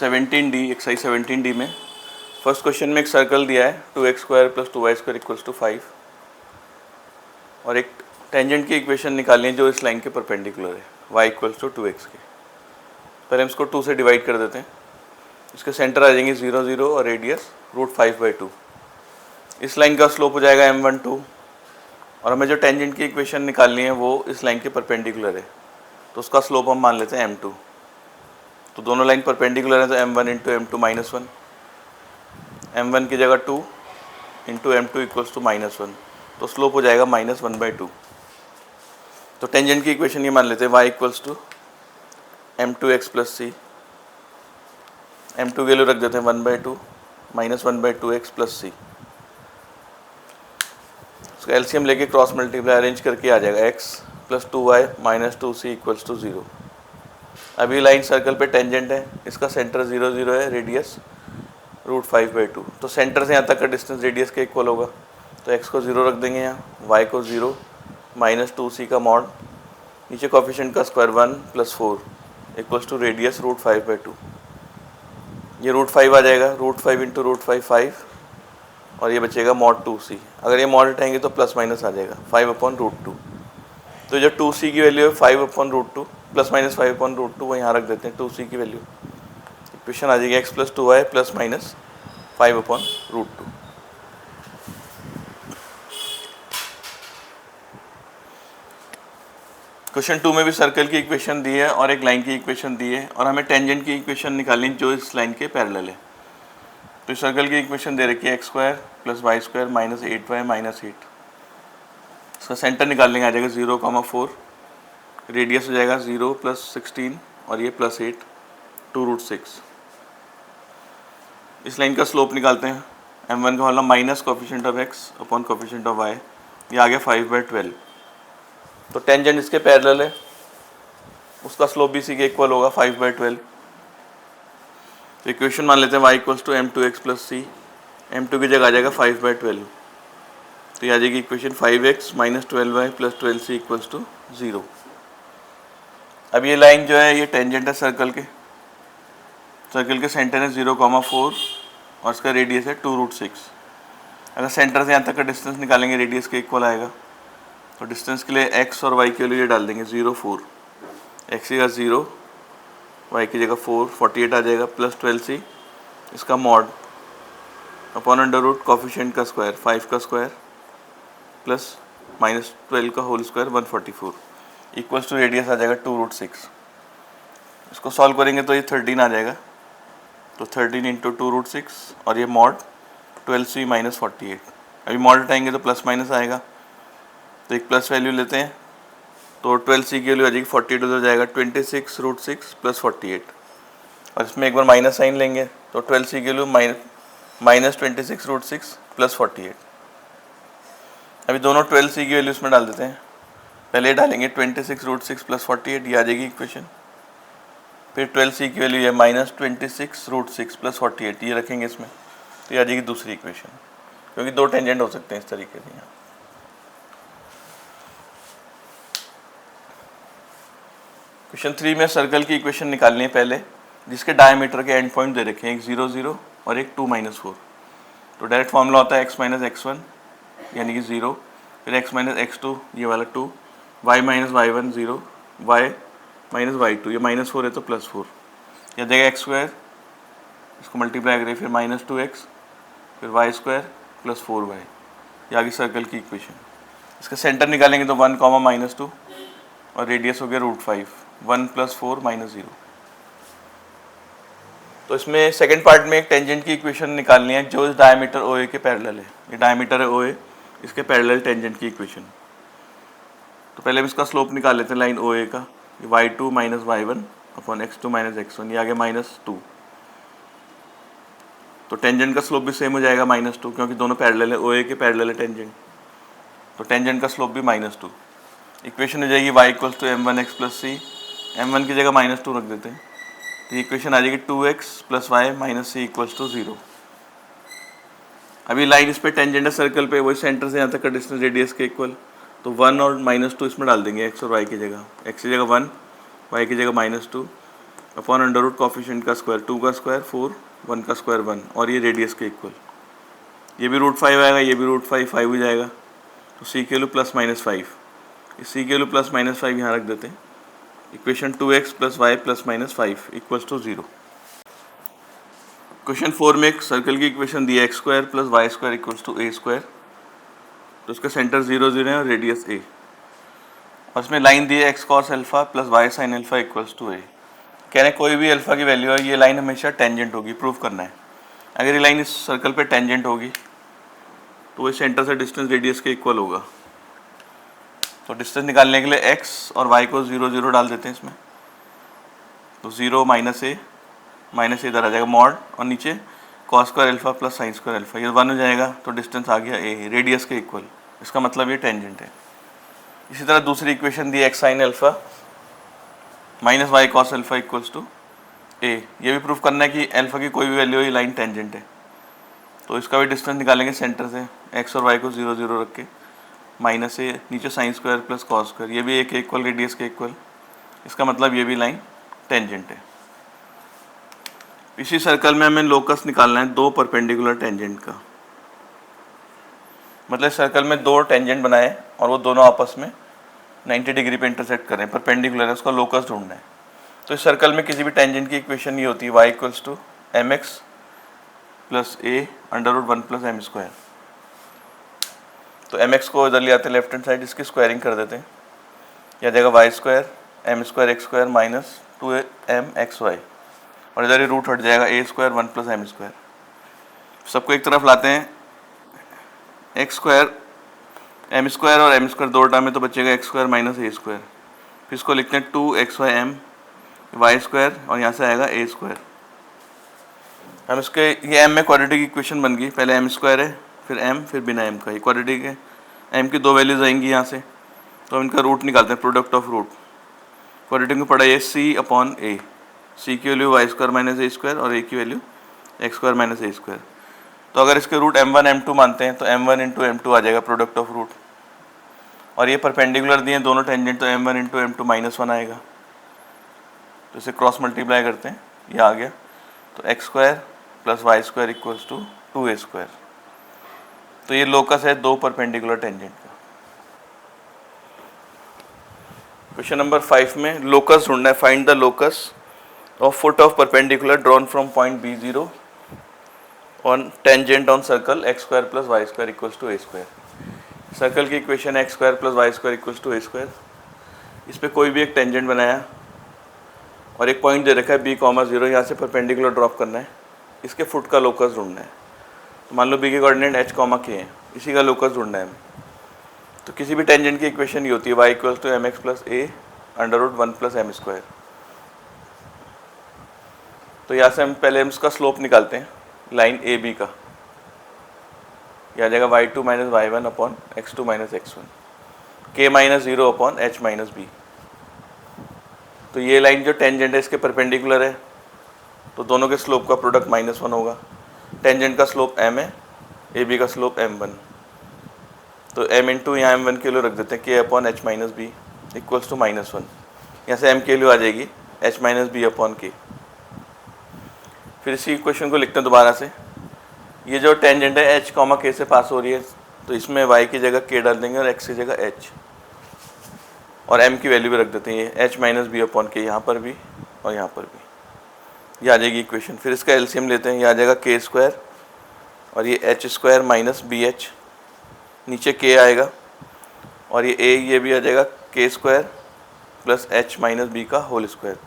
17D exercise 17D में first question में एक सर्कल दिया है 2x² + 2y² = 5 और एक टेंजेंट की इक्वेशन निकालनी है जो इस लाइन के परपेंडिकुलर है y = 2x के। पहले हम इसको 2 से डिवाइड कर देते हैं। इसके सेंटर आ जाएंगे 0 0 और रेडियस √5/2। इस लाइन का स्लोप हो जाएगा m12 और हमें जो टेंजेंट की इक्वेशन निकालनी है वो इस लाइन के परपेंडिकुलर है तो उसका स्लोप हम मान लेते हैं m2। तो दोनों लाइन परपेंडिकुलर है तो m1 × m2 -1, m1 की जगह 2 × m2 = -1 तो स्लोप हो जाएगा -1/2। तो टेंजेंट की इक्वेशन ये मान लेते हैं y = m2x + c। m2 की वैल्यू रख देते हैं 1/2 -1/2x + c। उसका एलसीएम लेके क्रॉस मल्टीप्लाई अरेंज करके आ जाएगा x + 2y - 2c = 0। अभी लाइन सर्कल पे टेंजेंट है, इसका सेंटर 0 0 है, रेडियस √5/2। तो सेंटर से यहाँ तक का डिस्टेंस रेडियस के इक्वल होगा तो x को 0 रख देंगे यहाँ, y को 0 -2c का मॉड, नीचे कोफिशिएंट का स्क्वायर 1 + 4 = रेडियस √5/2। ये √5 आ जाएगा, √5 × √5 5 और ये बचेगा मॉड 2c। अगर ये मॉड हटाएंगे तो प्लस माइनस आ जाएगा 5/√2। तो जो 2c की वैल्यू है 5/√2 ± 5/√2 वो यहाँ रख देते हैं 2c की वैल्यू। इक्वेशन आ जाएगी x + 2y ± 5/√2। क्वेश्चन 2 में भी सर्कल की इक्वेशन दी है और एक लाइन की इक्वेशन दी है और हमें टेंजेंट की इक्वेशन निकालनी जो इस लाइन के पैरेलल है। तो सर्कल की इक्वेशन दे रखी है x² + y² - 8y - 8। इसका सेंटर निकालने का आ जाएगा 0, 4, रेडियस हो जाएगा 0 + 16 और ये +8 2√6। इस लाइन का स्लोप निकालते हैं। m1 का वाला minus coefficient of x upon coefficient of y, ये आ गया 5/12। तो टेंजेंट इसके पैरेलल है, उसका स्लोप भी इसी के इक्वल होगा 5/12। तो इक्वेशन मान लेते हैं y = m2x + c। m2 की जगह आ जाएगा 5/12 तो ये आ जाएगी इक्वेशन 5x - 12y + 12c = 0। अब ये लाइन जो है ये टेंजेंट है सर्कल के सेंटर है 0, 4 और इसका रेडियस है 2√6। अगर सेंटर से यहाँ तक का डिस्टेंस निकालेंगे रेडियस के इक्वल आएगा तो डिस्टेंस के लिए x और y के लिए डाल देंगे 0 4, x की जगह 0 y की जगह 4 48 आ जाएगा प्लस 12c इसका मॉड अपॉन √ कोफिशिएंट का स्क्वायर 5 का स्क्वायर प्लस -12 का होल स्क्वायर 144 = रेडियस आ जाएगा 2√6। इसको सॉल्व करेंगे तो ये 13 आ जाएगा। तो 13 × 2√6 और ये मॉड 12c - 48। अभी मॉड हटाएंगे तो प्लस माइनस आएगा तो एक प्लस वैल्यू लेते हैं तो 12c की वैल्यू आ जाएगी 48 हो जाएगा 26√6 + 48 और इसमें एक बार माइनस साइन लेंगे तो 12c की वैल्यू -26√6 + 48। अभी दोनों 12c की वैल्यू इसमें डाल देते हैं। पहले डालेंगे 26√6 + 48, ये आ जाएगी इक्वेशन। फिर 12c की वैल्यू है -26√6 + 48, ये रखेंगे इसमें तो ये आ जाएगी दूसरी इक्वेशन, क्योंकि दो टेंजेंट हो सकते हैं इस तरीके से। यहाँ क्वेश्चन 3 में सर्कल की इक्वेशन निकालनी है पहले, जिसके डायमीटर के एंड पॉइंट दे रखे हैं, एक 0 0 और एक 2 - 4। तो डायरेक्ट फॉर्मूला होता है x - x1 यानी कि 0, फिर x - x2 ये वाला 2, y - y1 0, y - y2 ये -4 है तो +4, यह देगा x², इसको मल्टीप्लाई करें फिर -2x फिर y² + 4y, ये आगे सर्कल की इक्वेशन। इसका सेंटर निकालेंगे तो 1, -2 और रेडियस हो गया √5, 1 + 4 - 0। तो इसमें सेकंड पार्ट में एक टेंजेंट की इक्वेशन निकालनी है जो इस डायमीटर OA के पैरेलल है। ये डायमीटर है OA, इसके पैरेलल टेंजेंट की इक्वेशन। तो पहले हम इसका स्लोप निकाल लेते हैं लाइन OA का, y2 - y1 upon x2 - x1, ये आ गया -2। तो टेंजेंट का स्लोप भी सेम हो जाएगा -2, क्योंकि दोनों पैरेलल है, OA के पैरेलल है टेंजेंट, तो टेंजेंट का स्लोप भी -2। इक्वेशन हो जाएगी y = m1x + c, m1 की जगह -2 रख देते हैं तो इक्वेशन आ जाएगी 2x + y - c = 0। अभी लाइन इस पे टेंजेंट है सर्कल पे, वही सेंटर से यहाँ तक का डिस्टेंस रेडियस के इक्वल, तो 1 और -2 इसमें डाल देंगे x और y की जगह, x की जगह 1 y की जगह -2 अपॉन अंडर रूट कॉफिशिएंट का स्क्वायर, 2 का स्क्वायर 4, 1 का स्क्वायर 1, और ये रेडियस के इक्वल। ये भी √5 आएगा, ये भी √5, 5 हो जाएगा। तो सी के वैल्यू +-5, इस सी के वैल्यू +-5 यहाँ रख देते हैं। Equation 2x + y + -5 = 0। क्वेश्चन 4 में एक सर्कल की इक्वेशन दी है, x² + y² = a²। तो उसका सेंटर 0, 0 है और रेडियस a, और उसमें लाइन दी है x cos α + y sin α = a। कह रहे हैं कोई भी अल्फा की वैल्यू है, ये लाइन हमेशा टेंजेंट होगी, प्रूव करना है। अगर ये लाइन इस सर्कल पे टेंजेंट होगी तो वो सेंटर से डिस्टेंस रेडियस के इक्वल होगा। तो डिस्टेंस निकालने के लिए x और y को 0, 0 डाल देते हैं इसमें। तो 0 -a इधर आ जाएगा मॉड, और नीचे cos² α + sin² α, ये 1 हो जाएगा। तो डिस्टेंस आ गया a, रेडियस के इक्वल। इसका मतलब ये टेंजेंट है। इसी तरह दूसरी equation the x sin α - y cos α = a। ये भी प्रूफ करना है कि अल्फा की कोई भी वैल्यू हो, ये लाइन टेंजेंट है। तो इसका भी डिस्टेंस निकालेंगे सेंटर से, x और y को 0, 0 रख के, -a, नीचे sin² + cos², ये भी a के इक्वल, रेडियस के इक्वल। इसका मतलब ये भी लाइन टेंजेंट है। इसी सर्कल में हमें लोकस निकालना है 2 परपेंडिकुलर टेंजेंट का। मतलब सर्कल में 2 टेंजेंट बनाए और वो दोनों आपस में 90 डिग्री पे इंटरसेक्ट कर रहे हैं, परपेंडिकुलर है, उसका लोकस ढूंढना है। तो इस सर्कल में किसी भी टेंजेंट की इक्वेशन ये होती है, y = mx + a √1 + m²। तो mx को इधर ले आते हैं लेफ्ट हैंड साइड, इसकी स्क्वायरिंग कर देते हैं। यह आ जाएगा y² m² x² - 2mxy, और इधर ये रूट हट जाएगा a² 1 + m²। सबको एक तरफ लाते हैं, x² m² और m² दो टर्म में, तो बचेगा x² - a²। फिर इसको लिखते हैं 2xym y² और यहाँ से आएगा a²। हम इसके, ये m में क्वाड्रेटिक इक्वेशन बन गई। पहले m² है, फिर m, फिर बिना m का, ये क्वाड्रेटिक है। m की 2 वैल्यूज आएंगी यहाँ से, तो हम इनका रूट निकालते हैं, प्रोडक्ट ऑफ रूट। क्वाड्रेटिक में पड़ा है c/a, c की वैल्यू y² - a² और a की वैल्यू x² - a²। तो अगर इसके रूट m1 m2 मानते हैं तो m1 × m2 आ जाएगा प्रोडक्ट ऑफ रूट, और ये परपेंडिकुलर दिए दोनों टेंजेंट, तो m1 × m2 -1 आएगा। तो इसे क्रॉस मल्टीप्लाई करते हैं, ये आ गया। तो x² + y² = 2a²। तो ये लोकस है 2 परपेंडिकुलर टेंजेंट का। क्वेश्चन नंबर 5 में लोकस ढूंढना है। Find the locus of foot of perpendicular drawn from point B0 on tangent on circle x² + y² = a²। Circle की इक्वेशन x² + y² = a²। इस पर कोई भी एक टेंजेंट बनाया और एक पॉइंट दे रखा है b, 0, यहाँ से परपेंडिकुलर ड्रॉप करना है, इसके फुट का लोकस ढूंढना है। तो मान लो b के कोऑर्डिनेट h, k हैं, इसी का लोकस ढूंढना है हमें। तो किसी भी टेंजेंट की इक्वेशन ये होती है, y = mx + a √1 + m²। तो यहाँ से हम पहले इसका स्लोप निकालते हैं, लाइन ए बी का। यह आ जाएगा y2 - y1 upon x2 - x1, k - 0 upon h - b। तो ये लाइन जो टेंजेंट है इसके परपेंडिकुलर है, तो दोनों के स्लोप का प्रोडक्ट -1 होगा। टेंजेंट का स्लोप m है, ए बी का स्लोप m1। तो m इंटू यहाँ m1 के लिए रख देते हैं, k अपॉन h - b = -1। यहाँ से m के लिए आ जाएगी h - b अपॉन k। फिर इसी इक्वेशन को लिखते हैं दोबारा से। ये जो टेंजेंट है h, k से पास हो रही है, तो इसमें y की जगह k डाल देंगे और x की जगह h, और m की वैल्यू भी रख देते हैं, ये h - b अपॉन k यहाँ पर भी और यहाँ पर भी। ये आ जाएगी इक्वेशन। फिर इसका एलसीएम लेते हैं, ये आ जाएगा k² और ये h² - bh, नीचे k आएगा, और ये a, ये भी आ जाएगा k² + h - b का होल स्क्वायर।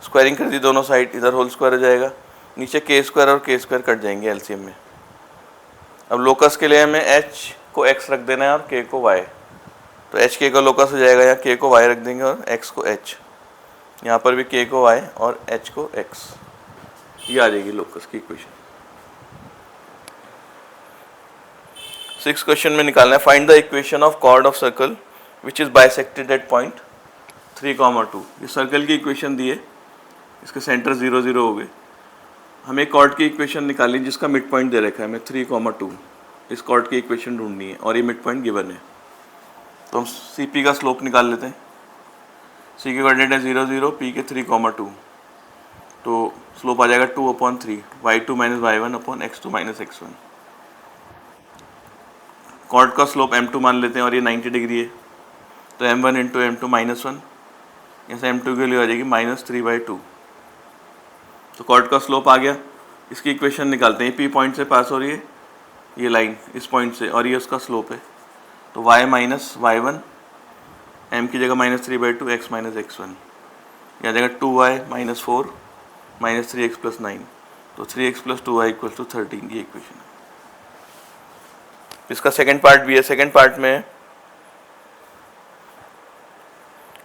स्क्वायरिंग कर दी दोनों साइड, इधर होल स्क्वायर हो जाएगा, नीचे k² और k² कट जाएंगे एलसीएम में। अब लोकस के लिए हमें h को x रख देना है और k को y। तो h k का लोकस हो जाएगा, यहाँ k को y रख देंगे और x को h, यहाँ पर भी k को y और h को x। ये आ जाएगी लोकस की इक्वेशन। 6 क्वेश्चन में निकालना है, find the equation of chord of circle which is bisected at point 3, 2। ये सर्कल की इक्वेशन दी है, इसके सेंटर 0, 0 हो गए। हमें कॉर्ड की इक्वेशन निकालनी जिसका मिड पॉइंट दे रखा है हमें 3, 2। इस कॉर्ड की इक्वेशन ढूंढनी है और ये मिड पॉइंट गिवन है। तो हम CP का स्लोप निकाल लेते हैं। C के कोऑर्डिनेट है 0, 0, P के 3, 2। तो स्लोप आ जाएगा 2/3 y2 minus y1 upon x2 minus x1। Chord का स्लोप m2 मान लेते हैं और ये 90 डिग्री है, तो m1 इंटू m2 माइनस 1, यहाँ m2 के लिए आ जाएगी -3/2। तो कॉर्ड का स्लोप आ गया। इसकी इक्वेशन निकालते हैं। P पॉइंट से पास हो रही है ये लाइन इस पॉइंट से, और ये उसका स्लोप है। तो y माइनस y1, m की जगह -3/2, x माइनस x1, यह आ जाएगा 2y minus 4 minus 3x plus 9। तो 3x plus 2y equal to 13, ये इक्वेशन है। इसका सेकेंड पार्ट भी है। सेकेंड पार्ट में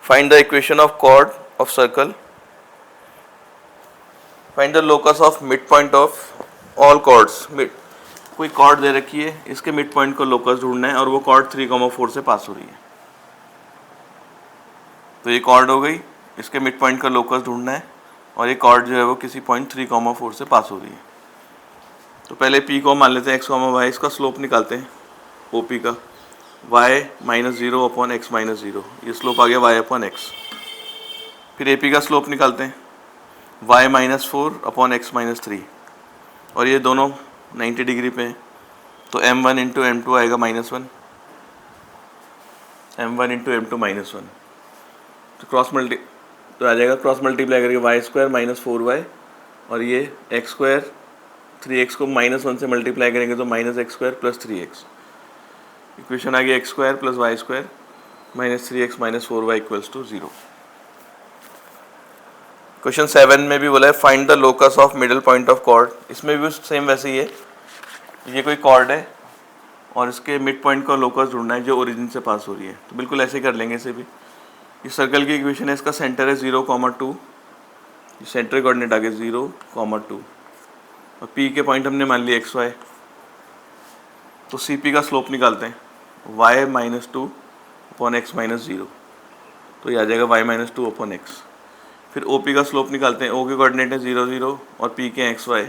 find the equation of chord of circle, find the locus of mid point of all chords. कोई chord दे रखी है, इसके मिड पॉइंट को लोकस ढूंढना है और वो कॉर्ड 3,4 से पास हो रही है। तो ये कॉर्ड हो गई, इसके मिड पॉइंट का लोकस ढूंढना है और ये कॉर्ड जो है वो किसी पॉइंट 3,4 से पास हो रही है। तो पहले P को मान लेते हैं x, y, इसका स्लोप निकालते हैं OP का, y minus 0 upon x minus 0, ये स्लोप आ गया y अपॉन x। फिर AP का स्लोप निकालते हैं y minus 4 upon x minus 3, और ये दोनों 90 डिग्री पे हैं। तो m1 इंटू m2 आएगा -1, m1 इंटू m2 -1। तो तो आ जाएगा क्रॉस मल्टीप्लाई करके y² माइनस 4y, और ये x², 3x को -1 से मल्टीप्लाई करेंगे तो -x² प्लस 3x। इक्वेशन आ गई x² plus y² minus 3x minus 4y equals to 0। Question 7 में भी बोला है find the locus of middle point of chord. इसमें भी सेम वैसे ही है। ये कोई कॉर्ड है और इसके मिड पॉइंट का लोकस ढूंढना है जो ओरिजिन से पास हो रही है। तो बिल्कुल ऐसे ही कर लेंगे इसे भी। इस सर्कल की इक्वेशन है, इसका सेंटर है 0,2, सेंटर कोऑर्डिनेट आ गया 0,2, और P के पॉइंट हमने मान लिया XY। तो CP का स्लोप निकालते हैं y minus 2 upon x minus 0, तो ये आ जाएगा y माइनस 2 अपॉन x। फिर OP का स्लोप निकालते हैं, O के कोऑर्डिनेट है 0, 0 और P के XY,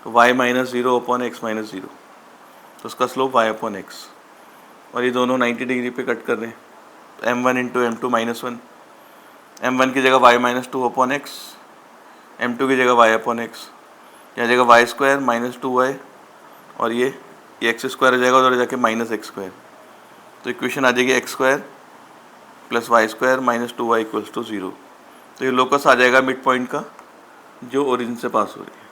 तो y minus 0 upon x minus 0, तो उसका स्लोप y अपॉन x, और ये दोनों 90 डिग्री पे कट कर रहे हैं। तो m1 into m2 minus 1, m1 की जगह y minus 2 upon x, m2 की जगह y अपॉन x, यहाँ जगह y² माइनस 2y, और ये x² हो जाएगा उधर जाके माइनस x²। तो इक्वेशन आ जाएगी x² plus y² minus 2y equals to 0। तो ये लोकस आ जाएगा मिड पॉइंट का जो ओरिजिन से पास हो रही है।